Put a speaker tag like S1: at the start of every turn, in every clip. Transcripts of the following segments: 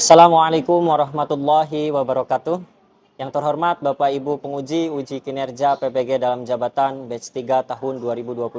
S1: Assalamualaikum warahmatullahi wabarakatuh. Yang terhormat Bapak Ibu penguji uji kinerja PPG dalam jabatan batch 3 tahun 2025.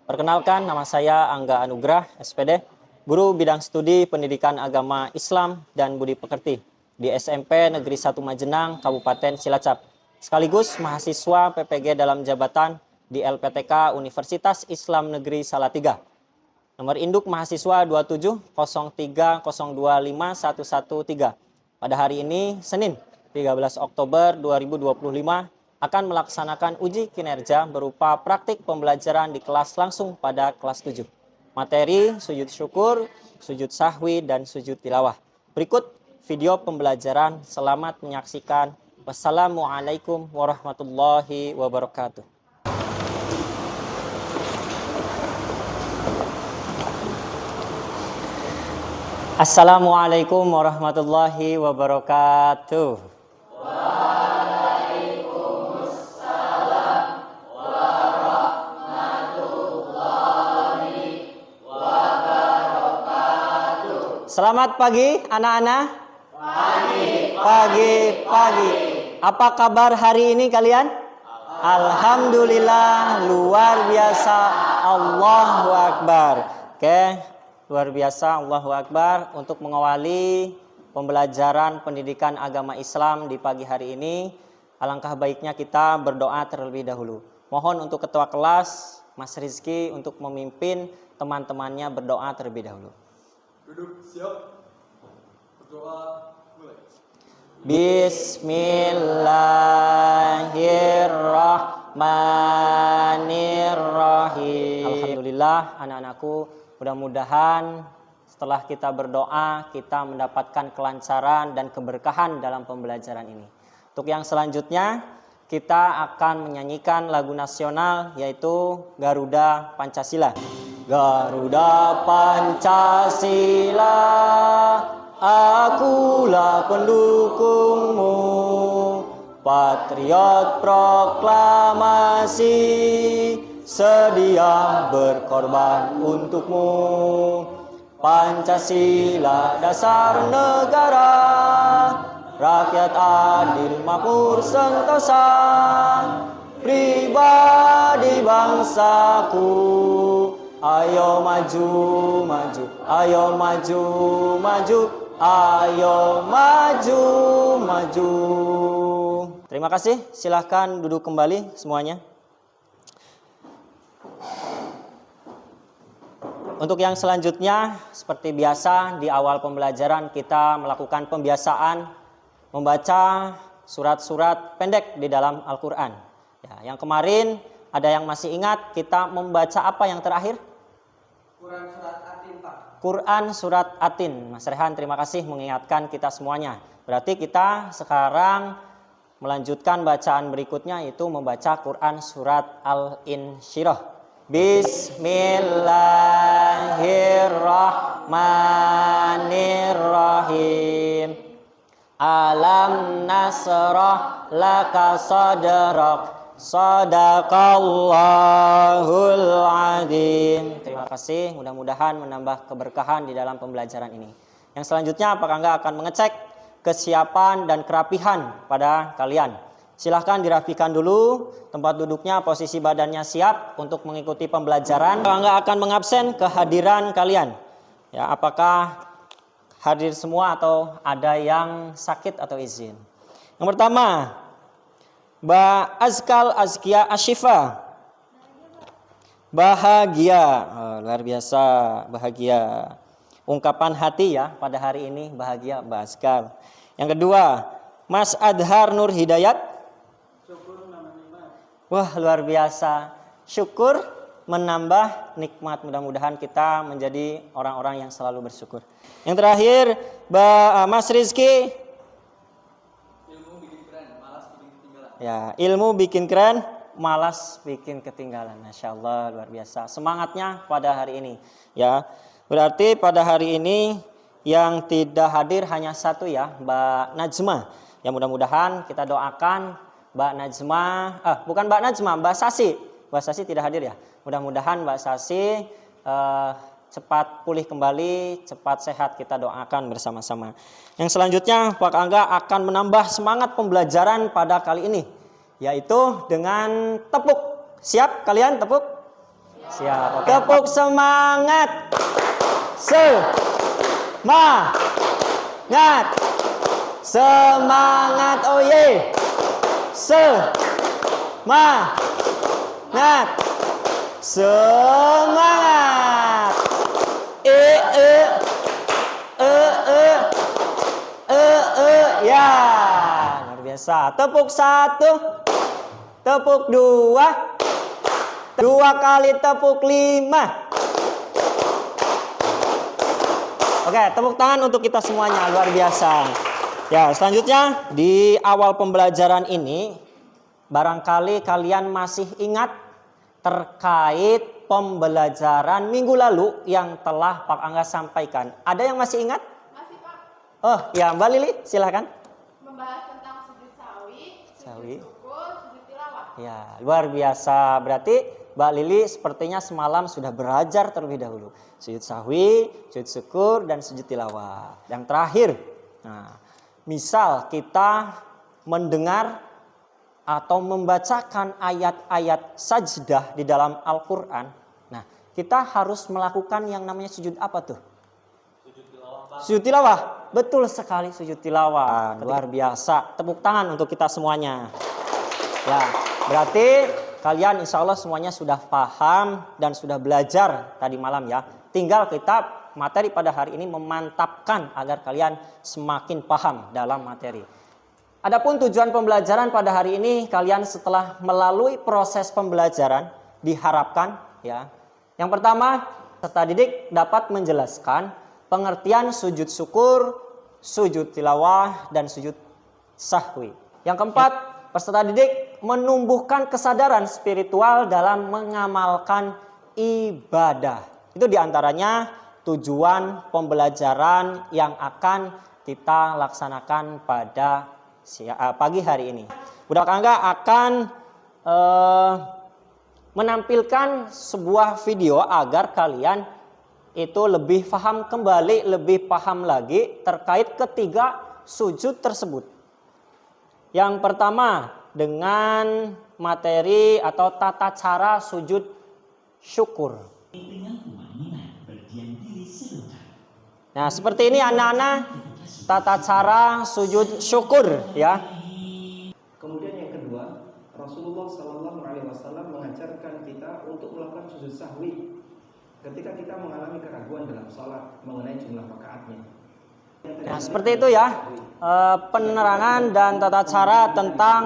S1: Perkenalkan, nama saya Angga Anugrah, SPD, Guru Bidang Studi Pendidikan Agama Islam dan Budi Pekerti di SMP Negeri 1 Majenang, Kabupaten Cilacap. Sekaligus mahasiswa PPG dalam jabatan di LPTK Universitas Islam Negeri Salatiga. Nomor induk mahasiswa 2703025113. Pada hari ini, Senin 13 Oktober 2025, akan melaksanakan uji kinerja berupa praktik pembelajaran di kelas langsung pada kelas 7. Materi sujud syukur, sujud sahwi, dan sujud tilawah. Berikut video pembelajaran. Selamat menyaksikan. Wassalamualaikum warahmatullahi wabarakatuh. Assalamualaikum warahmatullahi wabarakatuh.
S2: Waalaikumsalam warahmatullahi wabarakatuh.
S1: Selamat pagi anak-anak. Pagi. Apa kabar hari ini kalian? Alhamdulillah, luar biasa. Allahu Akbar. Oke. Luar biasa, Allahu Akbar, untuk mengawali pembelajaran pendidikan agama Islam di pagi hari ini. Alangkah baiknya kita berdoa terlebih dahulu. Mohon untuk ketua kelas, Mas Rizky, untuk memimpin teman-temannya berdoa terlebih dahulu.
S2: Duduk, siap. Berdoa, mulai.
S1: Bismillahirrahmanirrahim. Alhamdulillah, anak-anakku, mudah-mudahan setelah kita berdoa, kita mendapatkan kelancaran dan keberkahan dalam pembelajaran ini. Untuk yang selanjutnya, kita akan menyanyikan lagu nasional, yaitu Garuda Pancasila. Garuda Pancasila, akulah pendukungmu, patriot proklamasi, sedia berkorban untukmu. Pancasila dasar negara, rakyat adil makmur sentosa, pribadi bangsaku. Ayo maju, ayo maju, ayo maju. Terima kasih, silahkan duduk kembali semuanya. Untuk yang selanjutnya, seperti biasa di awal pembelajaran kita melakukan pembiasaan membaca surat-surat pendek di dalam Al-Quran. Ya, yang kemarin ada yang masih ingat kita membaca apa yang terakhir?
S2: Quran surat Atin, Pak.
S1: Quran surat Atin. Mas Rehan, terima kasih mengingatkan kita semuanya. Berarti kita sekarang melanjutkan bacaan berikutnya, yaitu membaca Quran surat Al-Insyirah. Bismillahirrahmanirrahim. Alam nasrah laka sadrak, sadaqallahul adzim. Terima kasih, mudah-mudahan menambah keberkahan di dalam pembelajaran ini. Yang selanjutnya, apakah Anda akan mengecek kesiapan dan kerapihan pada kalian? Silahkan dirapikan dulu tempat duduknya, posisi badannya siap untuk mengikuti pembelajaran. Anda akan mengabsen kehadiran kalian. Ya, apakah hadir semua atau ada yang sakit atau izin? Yang pertama, Mbak Azkal Azkia Ashifa. Bahagia. Oh, luar biasa, bahagia. Ungkapan hati ya pada hari ini, bahagia Mbak Azkal. Yang kedua, Mas Adhar Nur Hidayat. Wah, luar biasa. Syukur menambah nikmat. Mudah-mudahan kita menjadi orang-orang yang selalu bersyukur. Yang terakhir, Mas Rizky.
S2: Ilmu bikin keren, malas bikin ketinggalan.
S1: Ya, ilmu bikin keren, malas bikin ketinggalan. Masya Allah, luar biasa. Semangatnya pada hari ini. Ya, berarti pada hari ini yang tidak hadir hanya satu ya, Mbak Najma. Ya, mudah-mudahan kita doakan Mbak Najma, bukan Mbak Najma, Mbak Sasi. Mbak Sasi tidak hadir ya. Mudah-mudahan Mbak Sasi cepat pulih kembali, cepat sehat, kita doakan bersama-sama. Yang selanjutnya Pak Angga akan menambah semangat pembelajaran pada kali ini, yaitu dengan tepuk. Siap kalian tepuk? Siap. Oke. Tepuk semangat. Semangat. Semangat. Oh ye. Semangat. Semangat. Ya, luar biasa. Tepuk 1, tepuk 2, 2 kali tepuk 5. Oke, tepuk tangan untuk kita semuanya, luar biasa. Ya, selanjutnya di awal pembelajaran ini barangkali kalian masih ingat terkait pembelajaran minggu lalu yang telah Pak Angga sampaikan. Ada yang masih ingat?
S3: Masih Pak.
S1: Oh ya, Mbak Lili silahkan.
S3: Membahas tentang sujud sahwi, sujud syukur, sujud tilawah.
S1: Ya, luar biasa. Berarti Mbak Lili sepertinya semalam sudah belajar terlebih dahulu. Sujud sahwi, sujud syukur, dan sujud tilawah. Yang terakhir, nah, misal kita mendengar atau membacakan ayat-ayat sajdah di dalam Al-Quran. Nah, kita harus melakukan yang namanya sujud apa tuh? Sujud tilawah. Betul sekali, sujud tilawah. Luar biasa. Tepuk tangan untuk kita semuanya. Ya, berarti kalian insya Allah semuanya sudah paham dan sudah belajar tadi malam ya. Tinggal kita materi pada hari ini memantapkan agar kalian semakin paham dalam materi. Adapun tujuan pembelajaran pada hari ini, kalian setelah melalui proses pembelajaran diharapkan ya. Yang pertama, peserta didik dapat menjelaskan pengertian sujud syukur, sujud tilawah, dan sujud sahwi. Yang keempat, peserta didik menumbuhkan kesadaran spiritual dalam mengamalkan ibadah. Itu diantaranya tujuan pembelajaran yang akan kita laksanakan pada pagi hari ini. Budak Angga akan menampilkan sebuah video agar kalian itu lebih paham kembali, lebih paham lagi terkait ketiga sujud tersebut. Yang pertama dengan materi atau tata cara sujud syukur. Nah, seperti ini anak-anak tata cara sujud syukur ya.
S4: Kemudian yang kedua, Rasulullah SAW mengajarkan kita untuk melakukan sujud sahwi ketika kita mengalami keraguan dalam sholat mengenai jumlah rakaatnya.
S1: Nah, seperti itu ya penerangan dan tata cara tentang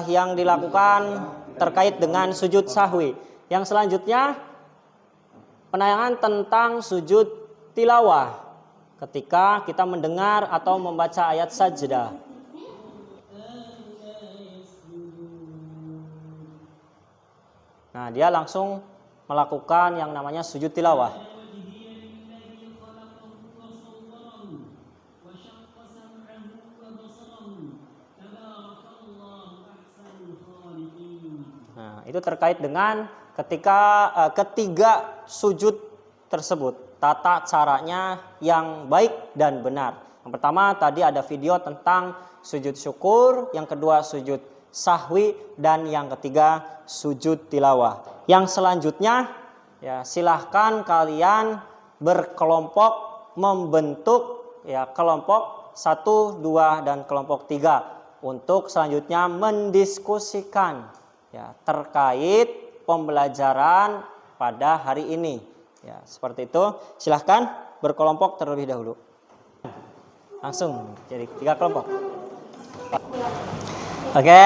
S1: yang dilakukan terkait dengan sujud sahwi. Yang selanjutnya penayangan tentang sujud tilawah ketika kita mendengar atau membaca ayat sajdah. Nah, dia langsung melakukan yang namanya sujud tilawah. Nah, itu terkait dengan ketiga sujud tersebut. Tata caranya yang baik dan benar. Yang pertama tadi ada video tentang sujud syukur, yang kedua sujud sahwi, dan yang ketiga sujud tilawah. Yang selanjutnya ya silahkan kalian berkelompok membentuk ya kelompok 1, 2, dan kelompok 3 untuk selanjutnya mendiskusikan ya terkait pembelajaran pada hari ini. Ya, seperti itu. Silahkan berkelompok terlebih dahulu. Langsung jadi 3 kelompok. Oke,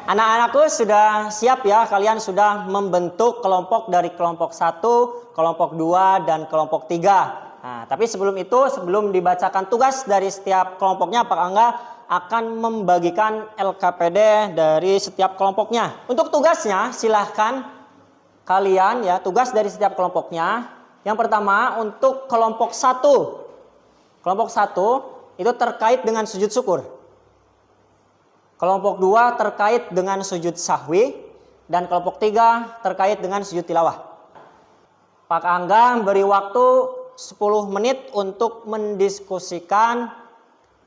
S1: anak-anakku sudah siap ya. Kalian sudah membentuk kelompok dari kelompok 1, kelompok 2, dan kelompok 3. Nah, tapi sebelum itu, sebelum dibacakan tugas dari setiap kelompoknya, Pak Angga akan membagikan LKPD dari setiap kelompoknya. Untuk tugasnya, silahkan kalian ya, tugas dari setiap kelompoknya. Yang pertama untuk kelompok 1. Kelompok 1 itu terkait dengan sujud syukur. Kelompok 2 terkait dengan sujud sahwi. Dan kelompok 3 terkait dengan sujud tilawah. Pak Angga beri waktu 10 menit untuk mendiskusikan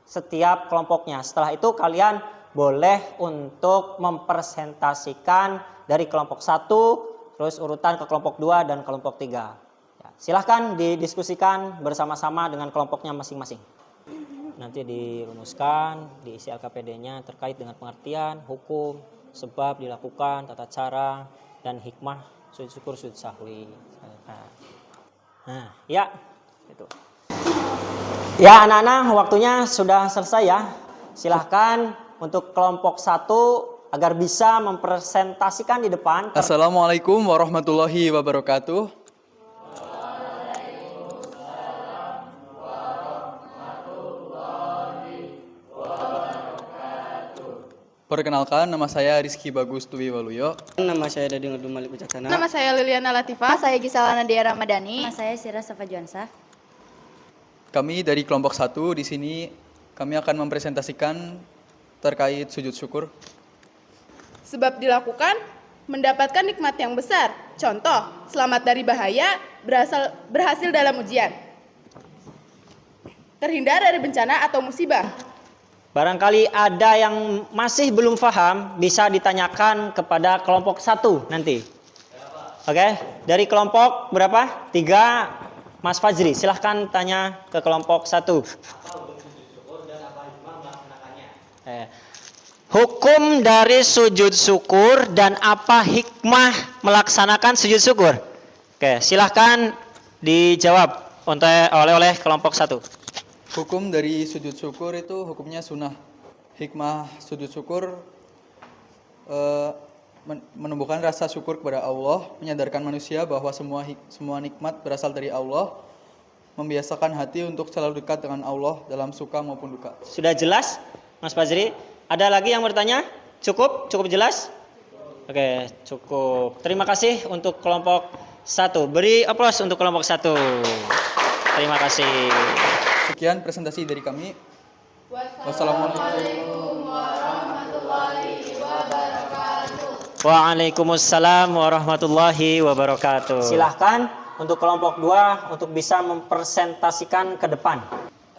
S1: setiap kelompoknya. Setelah itu kalian boleh untuk mempresentasikan dari kelompok 1, terus urutan ke kelompok 2 dan kelompok 3. Ya, silahkan didiskusikan bersama-sama dengan kelompoknya masing-masing. Nanti dirumuskan, diisi LKPD-nya terkait dengan pengertian, hukum, sebab dilakukan, tata cara, dan hikmah sujud syukur, sujud sahwi. Nah, ya, itu. Ya, anak-anak, waktunya sudah selesai ya. Silahkan untuk kelompok 1 agar bisa mempresentasikan di depan.
S2: Assalamualaikum warahmatullahi wabarakatuh. Perkenalkan, nama saya Rizky Bagus Tuwi Waluyo.
S5: Nama saya Dadi Ngadu Malik Wicaksana.
S3: Nama saya Liliana Latifah.
S6: Saya Gisela Nadia Ramadhani.
S7: Nama saya Sira Safa Juansah.
S2: Kami dari kelompok 1 di sini kami akan mempresentasikan terkait sujud syukur.
S3: Sebab dilakukan mendapatkan nikmat yang besar. Contoh, selamat dari bahaya, berhasil dalam ujian. Terhindar dari bencana atau musibah.
S1: Barangkali ada yang masih belum paham, bisa ditanyakan kepada kelompok 1 nanti. Oke, dari kelompok berapa? 3, Mas Fajri. Silahkan tanya ke kelompok 1. Hukum dari sujud syukur dan apa hikmah melaksanakan sujud syukur? Oke, silahkan dijawab oleh kelompok 1.
S2: Hukum dari sujud syukur itu hukumnya sunnah. Hikmah sujud syukur menumbuhkan rasa syukur kepada Allah, menyadarkan manusia bahwa semua nikmat berasal dari Allah, membiasakan hati untuk selalu dekat dengan Allah dalam suka maupun duka.
S1: Sudah jelas, Mas Fajri? Ada lagi yang bertanya? Cukup? Cukup jelas? Oke, cukup. Terima kasih untuk kelompok 1. Beri aplaus untuk kelompok 1. Terima kasih.
S2: Sekian presentasi dari kami. Wassalamualaikum
S3: warahmatullahi wabarakatuh.
S1: Waalaikumsalam warahmatullahi wabarakatuh. Silahkan untuk kelompok 2 untuk bisa mempresentasikan ke depan.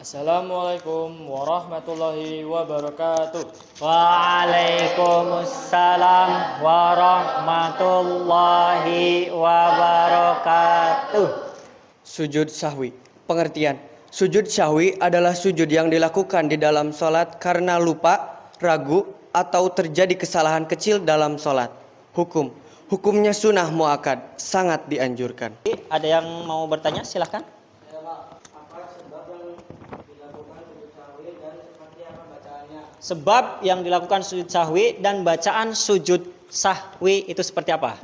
S5: Assalamualaikum warahmatullahi wabarakatuh.
S1: Waalaikumsalam warahmatullahi wabarakatuh.
S5: Sujud sahwi. Pengertian. Sujud sahwi adalah sujud yang dilakukan di dalam sholat karena lupa, ragu, atau terjadi kesalahan kecil dalam sholat. Hukum. Hukumnya sunnah muakkad, sangat dianjurkan.
S1: Ada yang mau bertanya? Silahkan. Sebab yang dilakukan sujud sahwi dan bacaan sujud sahwi itu seperti apa?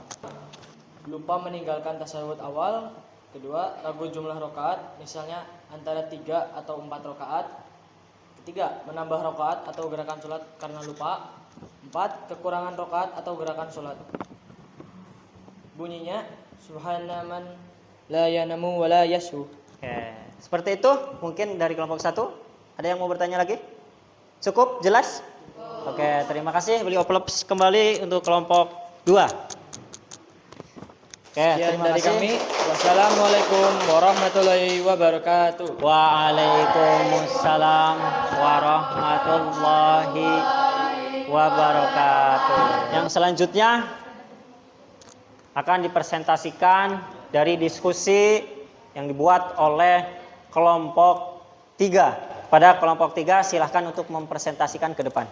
S8: Lupa meninggalkan tasawuf awal. Kedua, ragu jumlah rakaat, misalnya antara 3 atau 4 rakaat. Ketiga, menambah rakaat atau gerakan sholat karena lupa. 4, kekurangan rakaat atau gerakan sholat. Bunyinya, subhanaman la yanamu wa la yashu.
S1: Oke, seperti itu mungkin dari kelompok 1. Ada yang mau bertanya lagi? Cukup? Jelas? Oke, terima kasih. Beli aplaus kembali untuk kelompok 2. Oke, terima
S8: dari
S1: kasih.
S8: kami. Wassalamualaikum warahmatullahi wabarakatuh.
S1: Waalaikumsalam warahmatullahi wabarakatuh. Yang selanjutnya akan dipresentasikan dari diskusi yang dibuat oleh kelompok 3. Pada kelompok 3 silahkan untuk mempresentasikan ke depan.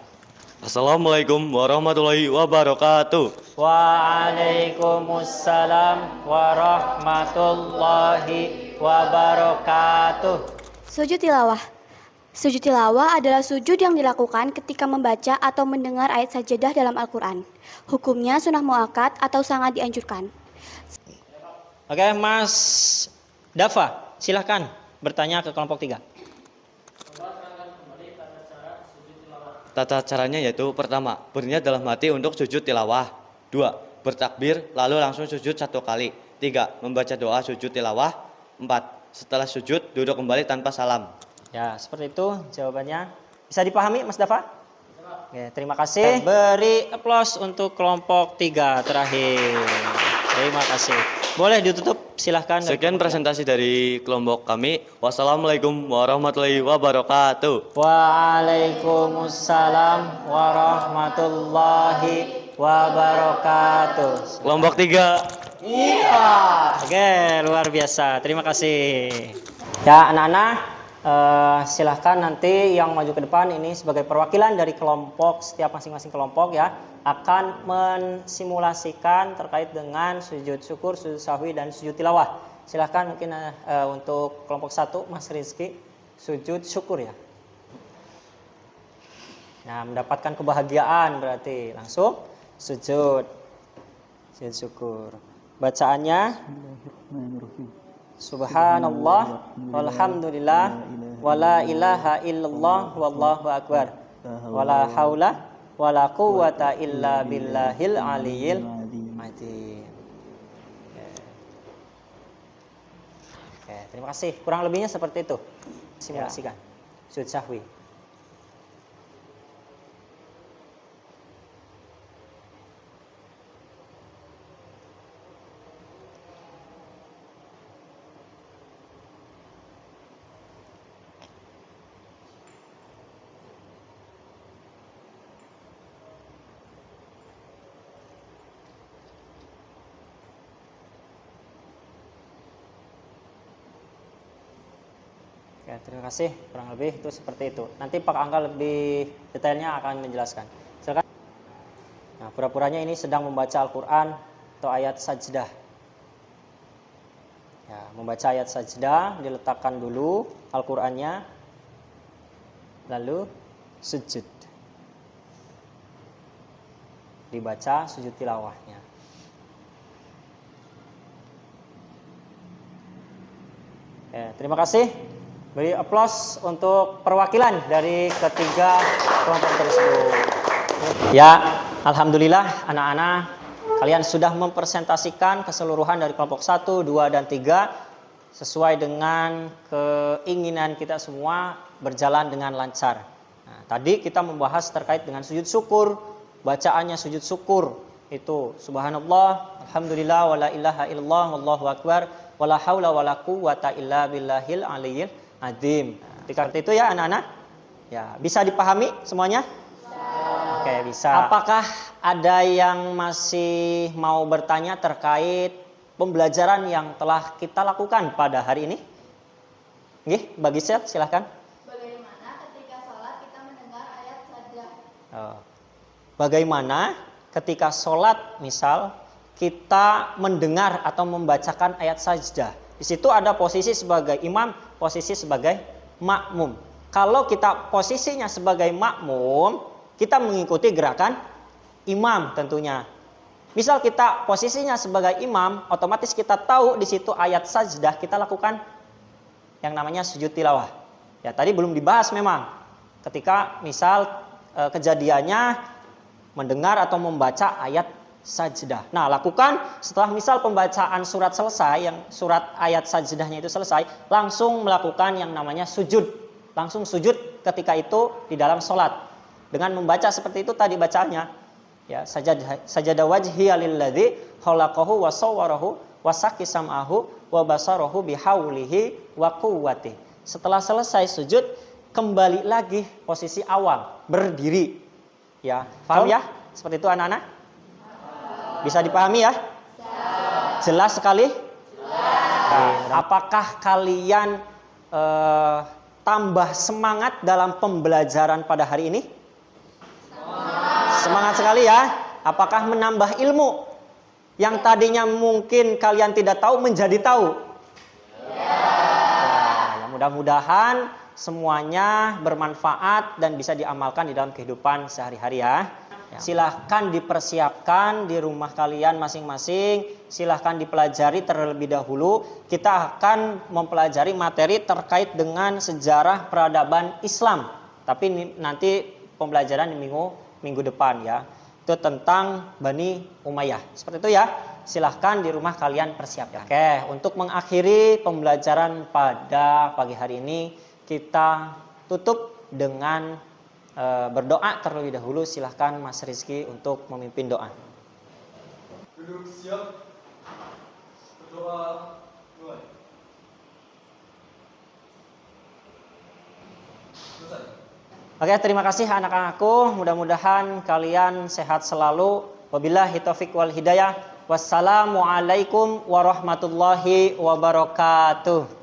S9: Assalamualaikum warahmatullahi wabarakatuh.
S1: Waalaikumsalam warahmatullahi wabarakatuh.
S6: Sujud tilawah. Sujud tilawah adalah sujud yang dilakukan ketika membaca atau mendengar ayat sajadah dalam Al-Quran. Hukumnya sunnah muakkad atau sangat dianjurkan.
S1: Oke, Mas Dafa, silahkan bertanya ke kelompok 3.
S9: Tata caranya yaitu pertama, berniat dalam hati untuk sujud tilawah. 2, bertakbir lalu langsung sujud 1 kali. 3, membaca doa sujud tilawah. 4, setelah sujud duduk kembali tanpa salam.
S1: Ya, seperti itu jawabannya. Bisa dipahami, Mas Dafa? Oke, terima kasih. Beri aplaus untuk kelompok 3 terakhir. Terima kasih. Boleh ditutup, silahkan.
S9: Sekian presentasi dari kelompok kami. Wassalamualaikum warahmatullahi wabarakatuh.
S1: Waalaikumsalam warahmatullahi wabarakatuh.
S9: Kelompok 3.
S1: Iya. Oke, luar biasa. Terima kasih. Ya, anak-anak, silahkan nanti yang maju ke depan ini sebagai perwakilan dari kelompok, setiap masing-masing kelompok ya, akan mensimulasikan terkait dengan sujud syukur, sujud sahwi, dan sujud tilawah. Silahkan mungkin untuk kelompok 1, Mas Rizky, sujud syukur ya. Nah, mendapatkan kebahagiaan berarti langsung sujud syukur. Bacaannya Subhanallah walhamdulillah wala ilaha illallah wallahu akbar wala haula wala quwwata illa billahil aliyil azim. Oke, terima kasih. Kurang lebihnya seperti itu. Simulasikan sujud sahwi. Ya, terima kasih. Kurang lebih itu seperti itu. Nanti Pak Angga lebih detailnya akan menjelaskan. Silakan. Nah, pura-puranya ini sedang membaca Al-Quran atau ayat sajdah. Ya, membaca ayat sajdah, diletakkan dulu Al-Qurannya, lalu sujud. Dibaca sujud tilawahnya. Ya, terima kasih. Beri aplaus untuk perwakilan dari ketiga kelompok tersebut. Ya, alhamdulillah anak-anak, kalian sudah mempresentasikan keseluruhan dari kelompok 1, 2, dan 3 sesuai dengan keinginan kita semua berjalan dengan lancar. Nah, tadi kita membahas terkait dengan sujud syukur, bacaannya sujud syukur itu subhanallah, alhamdulillah, wala ilaha illallah, wallahu akbar, wala haula wala quwwata illa billahil aliyil azim. Seperti itu ya anak-anak? Ya, bisa dipahami semuanya? Oke, bisa. Apakah ada yang masih mau bertanya terkait pembelajaran yang telah kita lakukan pada hari ini? Nggih, Mbak Gisel, silahkan.
S6: Bagaimana ketika sholat kita mendengar ayat sajdah?
S1: Bagaimana ketika sholat misal kita mendengar atau membacakan ayat sajdah? Di situ ada posisi sebagai imam, posisi sebagai makmum. Kalau kita posisinya sebagai makmum, kita mengikuti gerakan imam tentunya. Misal kita posisinya sebagai imam, otomatis kita tahu di situ ayat sajdah, kita lakukan yang namanya sujud tilawah. Ya, tadi belum dibahas memang. Ketika misal kejadiannya mendengar atau membaca ayat sajdah. Nah, lakukan setelah misal pembacaan surat selesai, yang surat ayat sajdahnya itu selesai, langsung melakukan yang namanya sujud. Langsung sujud ketika itu di dalam sholat. Dengan membaca seperti itu tadi bacaannya. Ya, sajada wajhiya lilladzi khalaqahu wa sawwarahu wa saqi sam'ahu wa basarahu bihaulihi wa quwwati. Setelah selesai sujud, kembali lagi posisi awal, berdiri. Ya, paham ya? Seperti itu anak-anak? Bisa dipahami ya? Jelas sekali? Nah, apakah kalian tambah semangat dalam pembelajaran pada hari ini? Semangat sekali ya. Apakah menambah ilmu yang tadinya mungkin kalian tidak tahu menjadi tahu? Ya, mudah-mudahan semuanya bermanfaat dan bisa diamalkan di dalam kehidupan sehari-hari ya. Silahkan dipersiapkan di rumah kalian masing-masing. Silahkan dipelajari terlebih dahulu. Kita akan mempelajari materi terkait dengan sejarah peradaban Islam. Tapi nanti pembelajaran di minggu depan ya. Itu tentang Bani Umayyah. Seperti itu ya. Silahkan di rumah kalian persiapkan. Oke, untuk mengakhiri pembelajaran pada pagi hari ini, kita tutup dengan berdoa terlebih dahulu. Silahkan Mas Rizky untuk memimpin doa.
S2: Duduk siap.
S1: Oke, terima kasih anak-anakku. Mudah-mudahan kalian sehat selalu. Wabillahi taufiq wal hidayah. Wassalamualaikum warahmatullahi wabarakatuh.